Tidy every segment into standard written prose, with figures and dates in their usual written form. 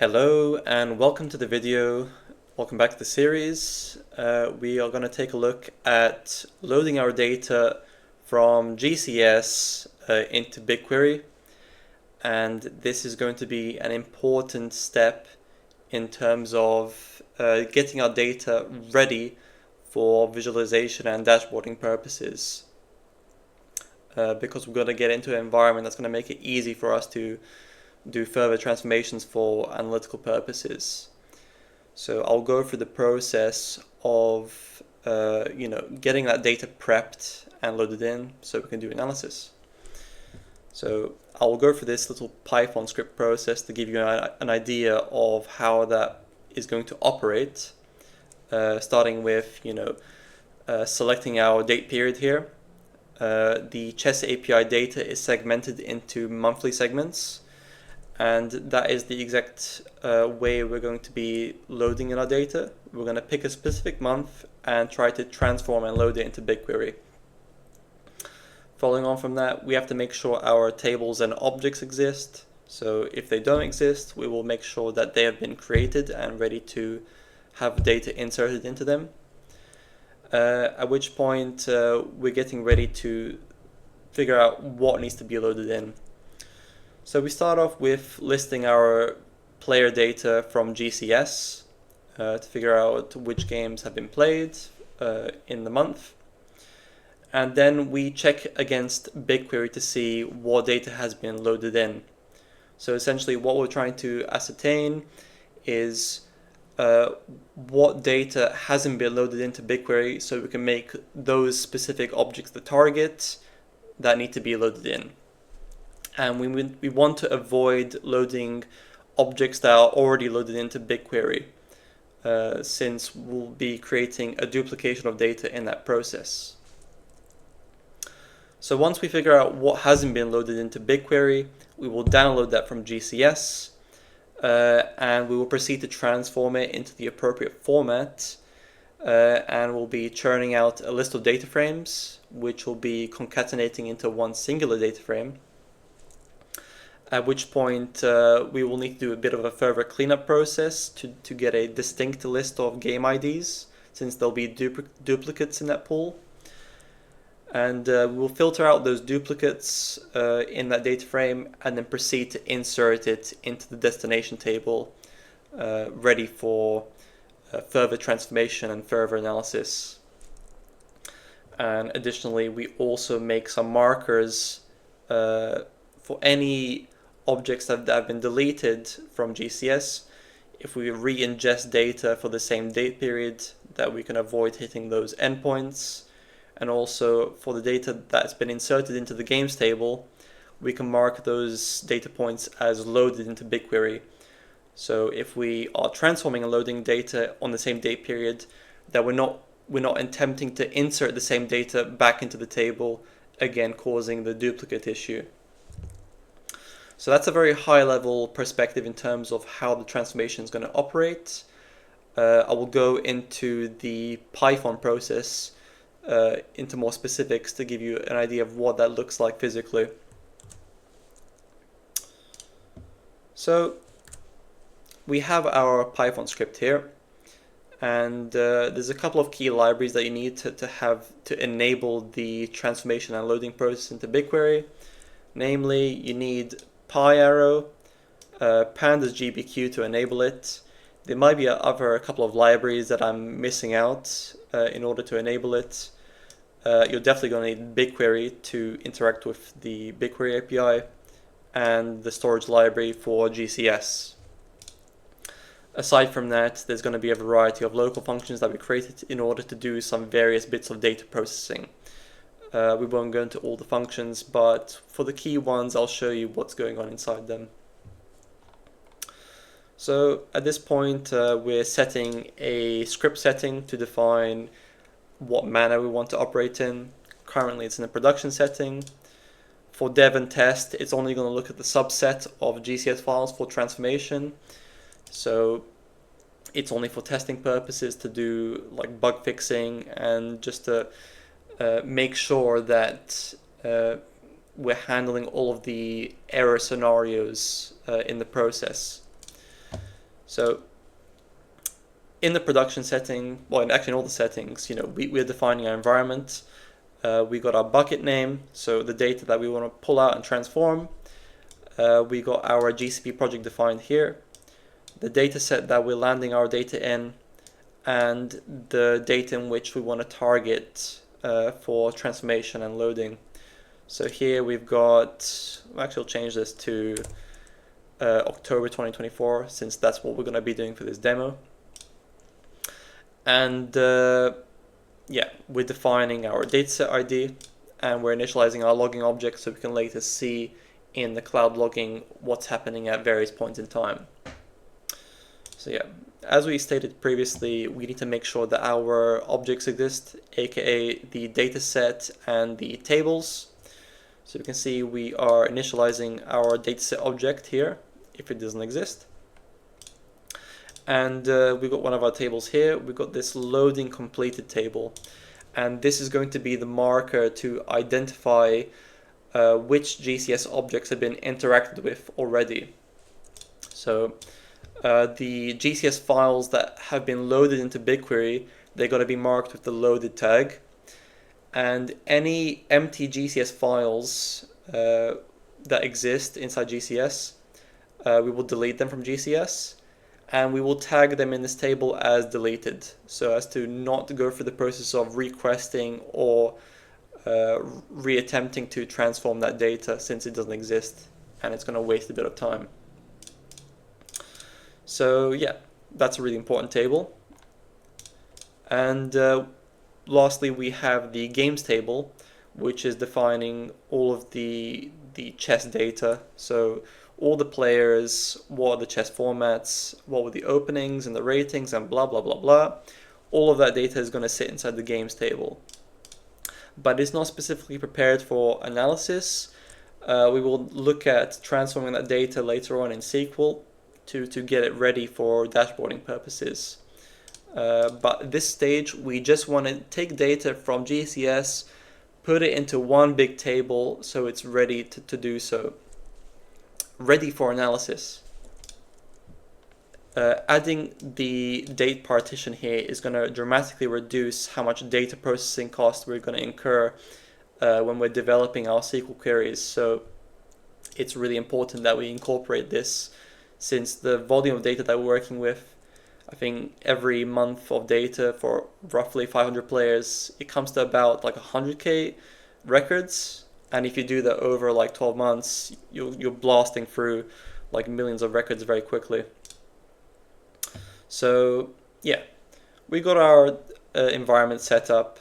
Hello and welcome to the video. Welcome back to the series. We are going to take a look at loading our data from GCS into BigQuery, and this is going to be an important step in terms of getting our data ready for visualization and dashboarding purposes, because we're going to get into an environment that's going to make it easy for us to do further transformations for analytical purposes. So I'll go through the process of getting that data prepped and loaded in so we can do analysis. So I'll go through this little Python script process to give you an idea of how that is going to operate, starting with selecting our date period here. The Chess API data is segmented into monthly segments, and that is the exact way we're going to be loading in our data. We're going to pick a specific month and try to transform and load it into BigQuery. Following on from that, we have to make sure our tables and objects exist. So if they don't exist, we will make sure that they have been created and ready to have data inserted into them. At which point we're getting ready to figure out what needs to be loaded in. So we start off with listing our player data from GCS to figure out which games have been played in the month. And then we check against BigQuery to see what data has been loaded in. So essentially what we're trying to ascertain is what data hasn't been loaded into BigQuery, so we can make those specific objects the target that need to be loaded in. And we want to avoid loading objects that are already loaded into BigQuery, since we'll be creating a duplication of data in that process. So once we figure out what hasn't been loaded into BigQuery, we will download that from GCS, and we will proceed to transform it into the appropriate format, and we'll be churning out a list of data frames, which will be concatenating into one singular data frame. At which point we will need to do a bit of a further cleanup process to get a distinct list of game IDs, since there'll be duplicates in that pool. And we'll filter out those duplicates in that data frame and then proceed to insert it into the destination table, ready for further transformation and further analysis. And additionally, we also make some markers for any objects that have been deleted from GCS. If we re-ingest data for the same date period, that we can avoid hitting those endpoints. And also for the data that's been inserted into the games table, we can mark those data points as loaded into BigQuery. So if we are transforming and loading data on the same date period, that we're not attempting to insert the same data back into the table, again causing the duplicate issue. So that's a very high level perspective in terms of how the transformation is going to operate. I will go into the Python process into more specifics to give you an idea of what that looks like physically. So we have our Python script here, and there's a couple of key libraries that you need to have to enable the transformation and loading process into BigQuery. Namely, you need PyArrow, Pandas GBQ to enable it. There might be a couple of libraries that I'm missing out in order to enable it. You're definitely going to need BigQuery to interact with the BigQuery API and the storage library for GCS. Aside from that, there's going to be a variety of local functions that we created in order to do some various bits of data processing. We won't go into all the functions, but for the key ones, I'll show you what's going on inside them. So at this point, we're setting a script setting to define what manner we want to operate in. Currently, it's in a production setting. For dev and test, it's only going to look at the subset of GCS files for transformation. So it's only for testing purposes to do like bug fixing and just to make sure that we're handling all of the error scenarios in the process. So in the production setting, well, actually in all the settings, we're defining our environment. We got our bucket name, so the data that we want to pull out and transform. We got our GCP project defined here, the data set that we're landing our data in, and the data in which we want to target for transformation and loading. So here we've got, actually I'll change this to October 2024, since that's what we're going to be doing for this demo. And yeah, we're defining our dataset ID, and we're initializing our logging object so we can later see in the cloud logging what's happening at various points in time. So yeah, as we stated previously, we need to make sure that our objects exist, aka the dataset and the tables. So you can see we are initializing our dataset object here if it doesn't exist. And we've got one of our tables here. We've got this loading completed table, and this is going to be the marker to identify which GCS objects have been interacted with already. So the GCS files that have been loaded into BigQuery, they're going to be marked with the loaded tag, and any empty GCS files that exist inside GCS, we will delete them from GCS, and we will tag them in this table as deleted, so as to not go through the process of requesting or reattempting to transform that data, since it doesn't exist and it's going to waste a bit of time. So yeah, that's a really important table. And lastly, we have the games table, which is defining all of the chess data. So all the players, what are the chess formats, what were the openings and the ratings, and blah, blah, blah, blah. All of that data is going to sit inside the games table. But it's not specifically prepared for analysis. We will look at transforming that data later on in SQL to get it ready for dashboarding purposes. But at this stage, we just want to take data from GCS, put it into one big table so it's ready to do so. Ready for analysis. Adding the date partition here is going to dramatically reduce how much data processing cost we're going to incur when we're developing our SQL queries. So it's really important that we incorporate this, since the volume of data that we're working with, I think every month of data for roughly 500 players, it comes to about like 100K records. And if you do that over like 12 months, you're blasting through like millions of records very quickly. So yeah, we got our environment set up.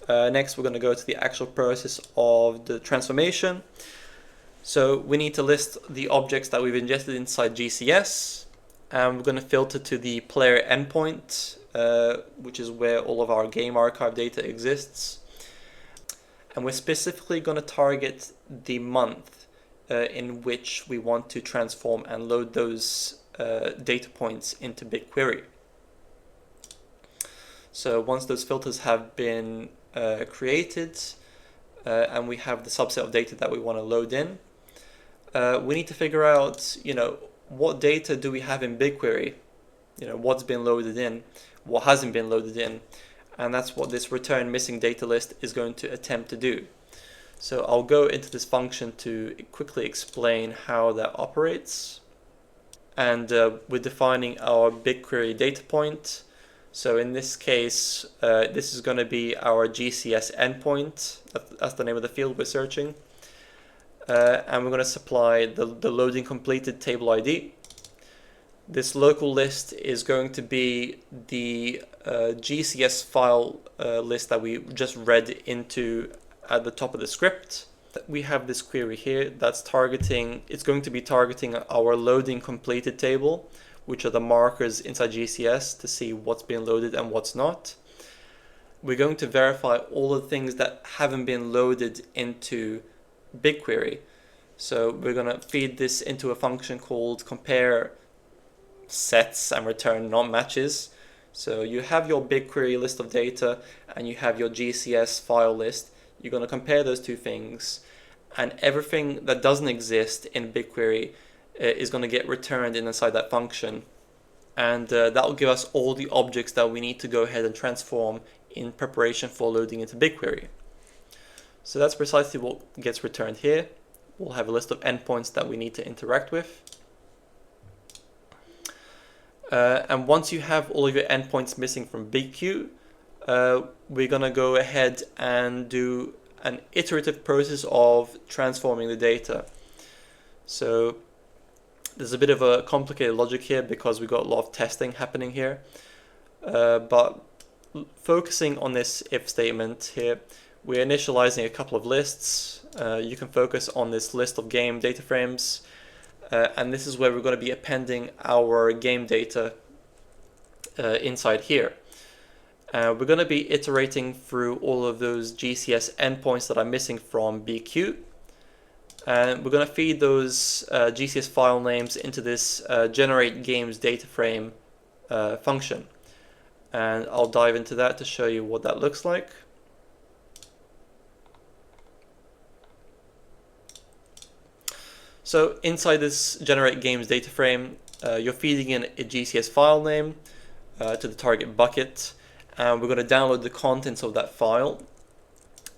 Next, we're going to go to the actual process of the transformation. So we need to list the objects that we've ingested inside GCS, and we're going to filter to the player endpoint, which is where all of our game archive data exists. And we're specifically going to target the month in which we want to transform and load those data points into BigQuery. So once those filters have been created and we have the subset of data that we want to load in, we need to figure out, what data do we have in BigQuery? What's been loaded in, what hasn't been loaded in, and that's what this return missing data list is going to attempt to do. So I'll go into this function to quickly explain how that operates. And we're defining our BigQuery data point. So in this case, this is going to be our GCS endpoint. That's the name of the field we're searching. And we're going to supply the loading completed table ID. This local list is going to be the GCS file list that we just read into at the top of the script. We have this query here that's targeting, it's going to be targeting our loading completed table, which are the markers inside GCS to see what's been loaded and what's not. We're going to verify all the things that haven't been loaded into BigQuery. So we're going to feed this into a function called compare sets and return non-matches. So you have your BigQuery list of data and you have your GCS file list. You're going to compare those two things, and everything that doesn't exist in BigQuery is going to get returned inside that function. and that will give us all the objects that we need to go ahead and transform in preparation for loading into BigQuery. So that's precisely what gets returned here. We'll have a list of endpoints that we need to interact with. And once you have all of your endpoints missing from BigQ, we're going to go ahead and do an iterative process of transforming the data. So there's a bit of a complicated logic here because we've got a lot of testing happening here. But focusing on this if statement here, we're initializing a couple of lists. You can focus on this list of game data frames. And this is where we're going to be appending our game data inside here. We're going to be iterating through all of those GCS endpoints that are missing from BQ. And we're going to feed those GCS file names into this generate games data frame function. And I'll dive into that to show you what that looks like. So inside this generate games data frame, you're feeding in a GCS file name to the target bucket, and we're going to download the contents of that file,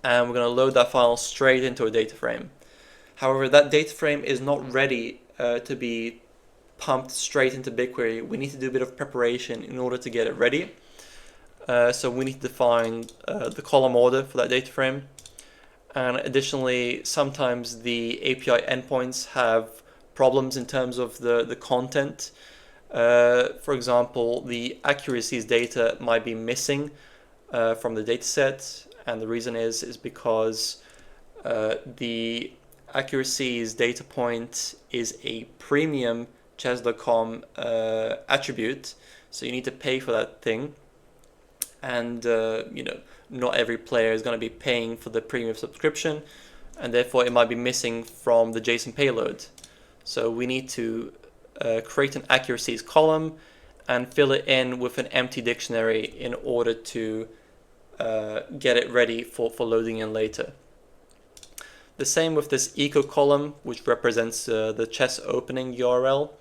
and we're going to load that file straight into a data frame. However, that data frame is not ready to be pumped straight into BigQuery. We need to do a bit of preparation in order to get it ready. So we need to define the column order for that data frame. And additionally, sometimes the API endpoints have problems in terms of the content. For example, the accuracies data might be missing from the dataset, and the reason is because the accuracies data point is a premium chess.com attribute, so you need to pay for that thing. And not every player is going to be paying for the premium subscription, and therefore it might be missing from the JSON payload. So we need to create an accuracies column and fill it in with an empty dictionary in order to get it ready for loading in later. The same with this echo column, which represents the chess opening URL.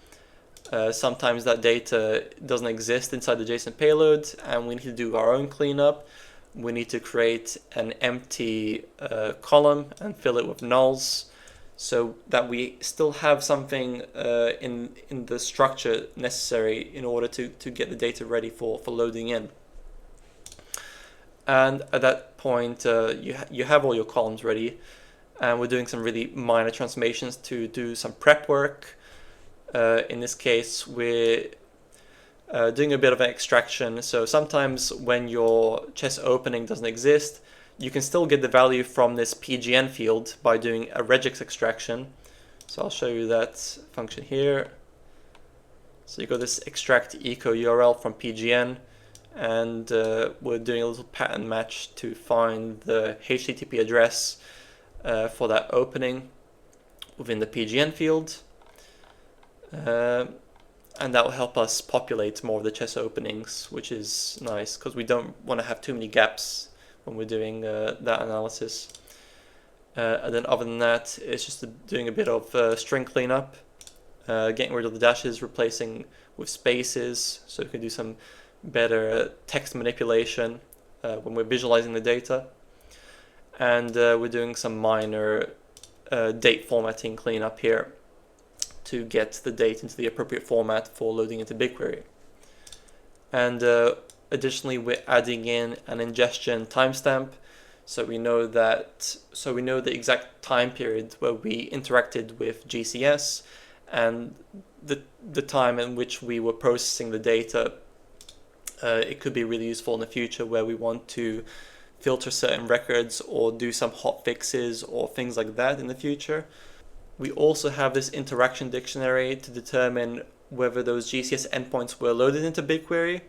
Sometimes that data doesn't exist inside the JSON payload, and we need to do our own cleanup. We need to create an empty column and fill it with nulls, so that we still have something in the structure necessary in order to get the data ready for loading in. And at that point, you have all your columns ready, and we're doing some really minor transformations to do some prep work. In this case, we're doing a bit of an extraction. So sometimes when your chess opening doesn't exist, you can still get the value from this PGN field by doing a regex extraction. So I'll show you that function here. So you got this extract echo URL from PGN, and we're doing a little pattern match to find the HTTP address for that opening within the PGN field. And that will help us populate more of the chess openings, which is nice because we don't want to have too many gaps when we're doing that analysis. And then other than that, it's just doing a bit of string cleanup, getting rid of the dashes, replacing with spaces, so we can do some better text manipulation when we're visualizing the data. And we're doing some minor date formatting cleanup here to get the date into the appropriate format for loading into BigQuery. And additionally, we're adding in an ingestion timestamp, so we know the exact time period where we interacted with GCS and the time in which we were processing the data. It could be really useful in the future where we want to filter certain records or do some hot fixes or things like that in the future. We also have this interaction dictionary to determine whether those GCS endpoints were loaded into BigQuery,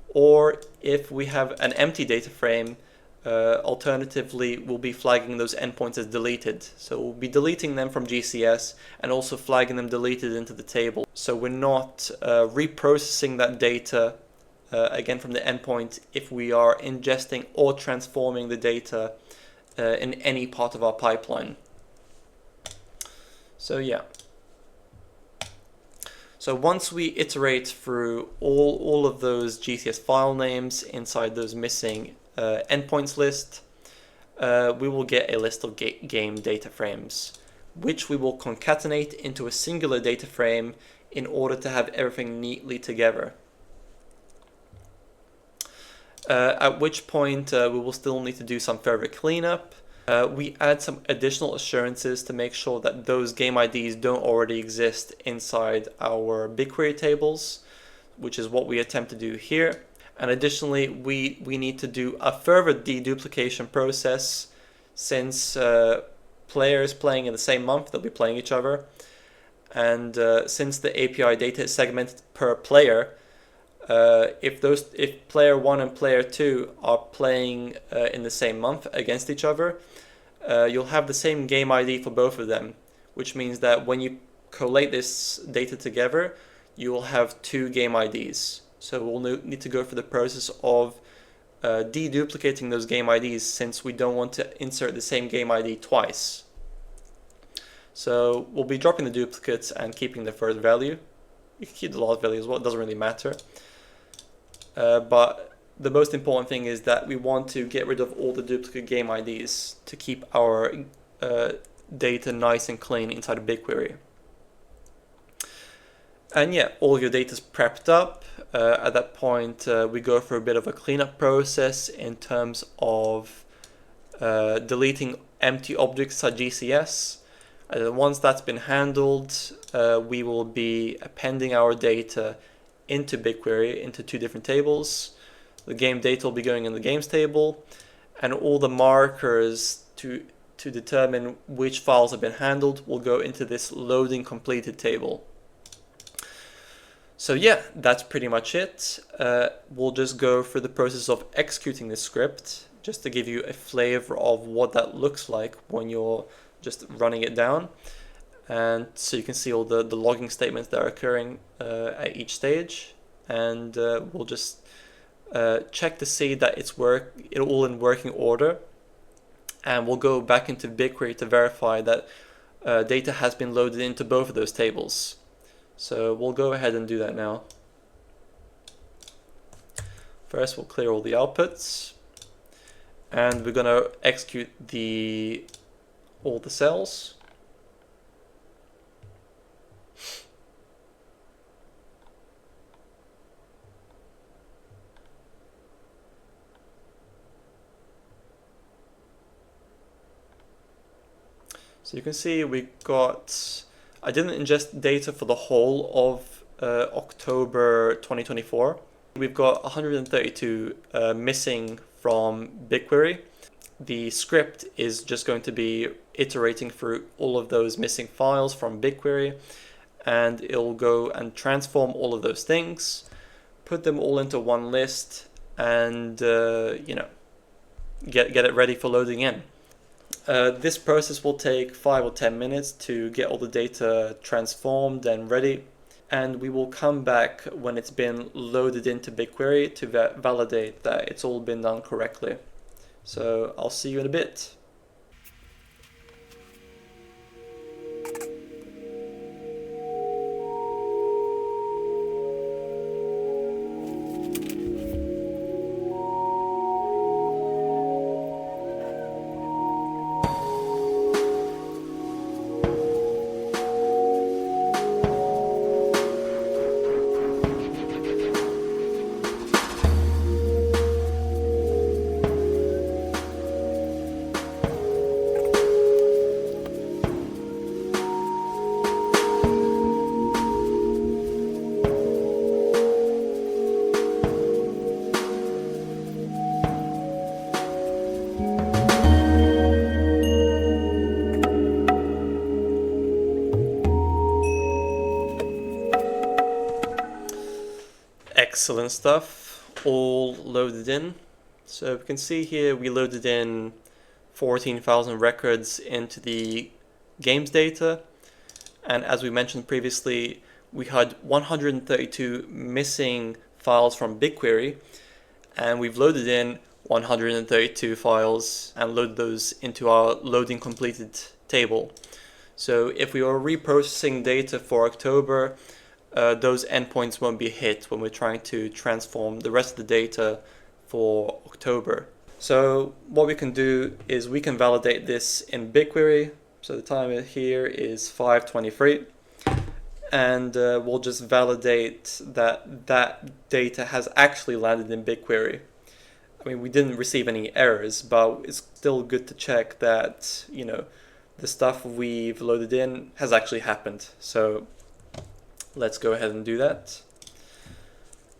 or if we have an empty data frame, alternatively we'll be flagging those endpoints as deleted. So we'll be deleting them from GCS and also flagging them deleted into the table. So we're not reprocessing that data again from the endpoint if we are ingesting or transforming the data in any part of our pipeline. So yeah. So once we iterate through all of those GCS file names inside those missing endpoints list, we will get a list of game data frames, which we will concatenate into a singular data frame in order to have everything neatly together. At which point we will still need to do some further cleanup. We add some additional assurances to make sure that those game IDs don't already exist inside our BigQuery tables, which is what we attempt to do here. And additionally, we need to do a further deduplication process, since players playing in the same month, they'll be playing each other. And since the API data is segmented per player, if player 1 and player 2 are playing in the same month against each other, you'll have the same game ID for both of them, which means that when you collate this data together, you will have two game IDs. So we'll need to go through the process of deduplicating those game IDs, since we don't want to insert the same game ID twice. So we'll be dropping the duplicates and keeping the first value. You can keep the last value as well, it doesn't really matter. But the most important thing is that we want to get rid of all the duplicate game IDs to keep our data nice and clean inside of BigQuery. And yeah, all of your data is prepped up. At that point, we go through a bit of a cleanup process in terms of deleting empty objects at GCS. Once that's been handled, we will be appending our data into BigQuery into two different tables. The game data will be going in the games table, and all the markers to determine which files have been handled will go into this loading completed table. So yeah, that's pretty much it. We'll just go through the process of executing this script, just to give you a flavor of what that looks like when you're just running it down. And so you can see all the logging statements that are occurring at each stage. And we'll just check to see that it's all in working order. And we'll go back into BigQuery to verify that data has been loaded into both of those tables. So we'll go ahead and do that now. First, we'll clear all the outputs, and we're going to execute all the cells. So you can see I didn't ingest data for the whole of October 2024. We've got 132 missing from BigQuery. The script is just going to be iterating through all of those missing files from BigQuery, and it'll go and transform all of those things, put them all into one list, and get it ready for loading in. This process will take 5 or 10 minutes to get all the data transformed and ready, and we will come back when it's been loaded into BigQuery to validate that it's all been done correctly. So I'll see you in a bit. Excellent stuff, all loaded in. So we can see here we loaded in 14,000 records into the games data, and as we mentioned previously, we had 132 missing files from BigQuery, and we've loaded in 132 files and loaded those into our loading completed table. So if we were reprocessing data for October, those endpoints won't be hit when we're trying to transform the rest of the data for October. So what we can do is we can validate this in BigQuery. So the timer here is 5:23, and we'll just validate that that data has actually landed in BigQuery. I mean, we didn't receive any errors, but it's still good to check that, you know, the stuff we've loaded in has actually happened. So let's go ahead and do that.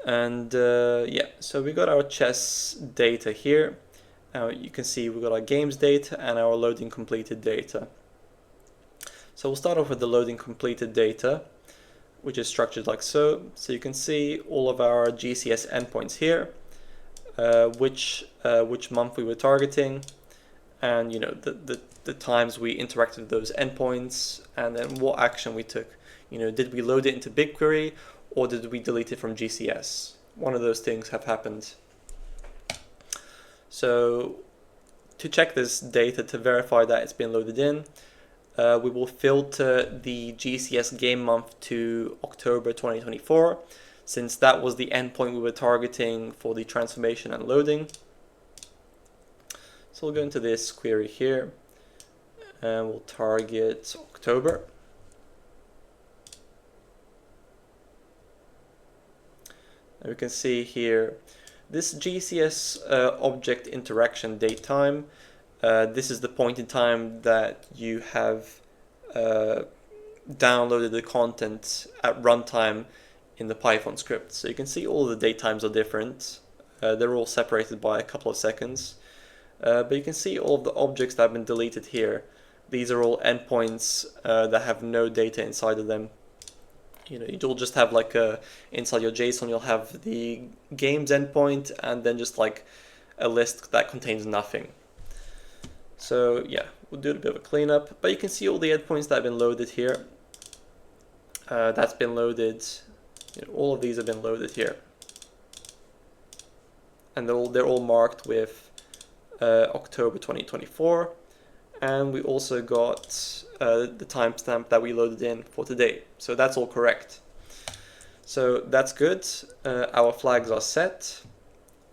And yeah, so we got our chess data here. Now you can see we've got our games data and our loading completed data. So we'll start off with the loading completed data, which is structured like so. So you can see all of our GCS endpoints here, which month we were targeting, and you know the times we interacted with those endpoints, and then what action we took. You know, did we load it into BigQuery or did we delete it from GCS? One of those things have happened. So to check this data to verify that it's been loaded in, we will filter the GCS game month to October 2024, since that was the endpoint we were targeting for the transformation and loading. So we'll go into this query here and we'll target October. And we can see here this GCS object interaction date time. This is the point in time that you have downloaded the content at runtime in the Python script. So you can see all the date times are different. They're all separated by a couple of seconds. But you can see all of the objects that have been deleted here. These are all endpoints that have no data inside of them. You know, you'll just have like inside your JSON, you'll have the games endpoint and then just like a list that contains nothing. So yeah, we'll do a bit of a cleanup, but you can see all the endpoints that have been loaded here. That's been loaded. You know, all of these have been loaded here, and they're all marked with October 2024, and we also got the timestamp that we loaded in for today. So that's all correct. So that's good. Our flags are set.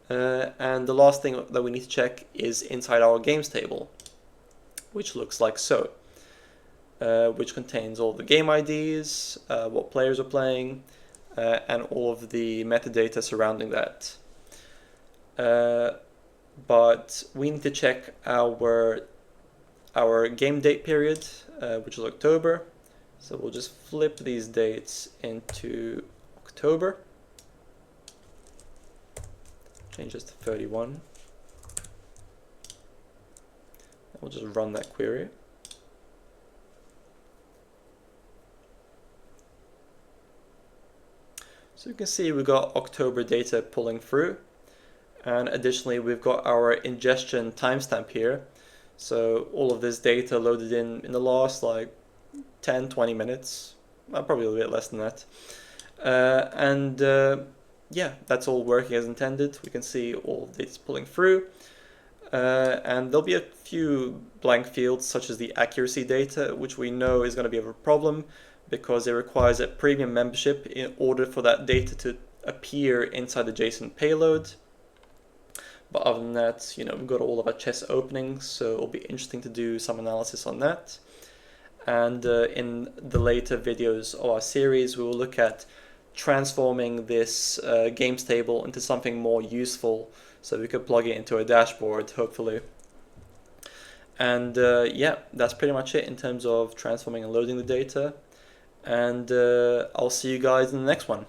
And the last thing that we need to check is inside our games table, which looks like so, which contains all the game IDs, what players are playing, and all of the metadata surrounding that. But we need to check our game date period, which is October. So we'll just flip these dates into October. Change this to 31. And we'll just run that query. So you can see we've got October data pulling through. And additionally, we've got our ingestion timestamp here. So all of this data loaded in the last like 10-20 minutes, probably a little bit less than that. Yeah, that's all working as intended. We can see all of this pulling through. And there'll be a few blank fields such as the accuracy data, which we know is going to be a problem because it requires a premium membership in order for that data to appear inside the JSON payload. But other than that, you know, we've got all of our chess openings, so it'll be interesting to do some analysis on that. And in the later videos of our series, we will look at transforming this games table into something more useful, so we could plug it into a dashboard, hopefully. And yeah, that's pretty much it in terms of transforming and loading the data. And I'll see you guys in the next one.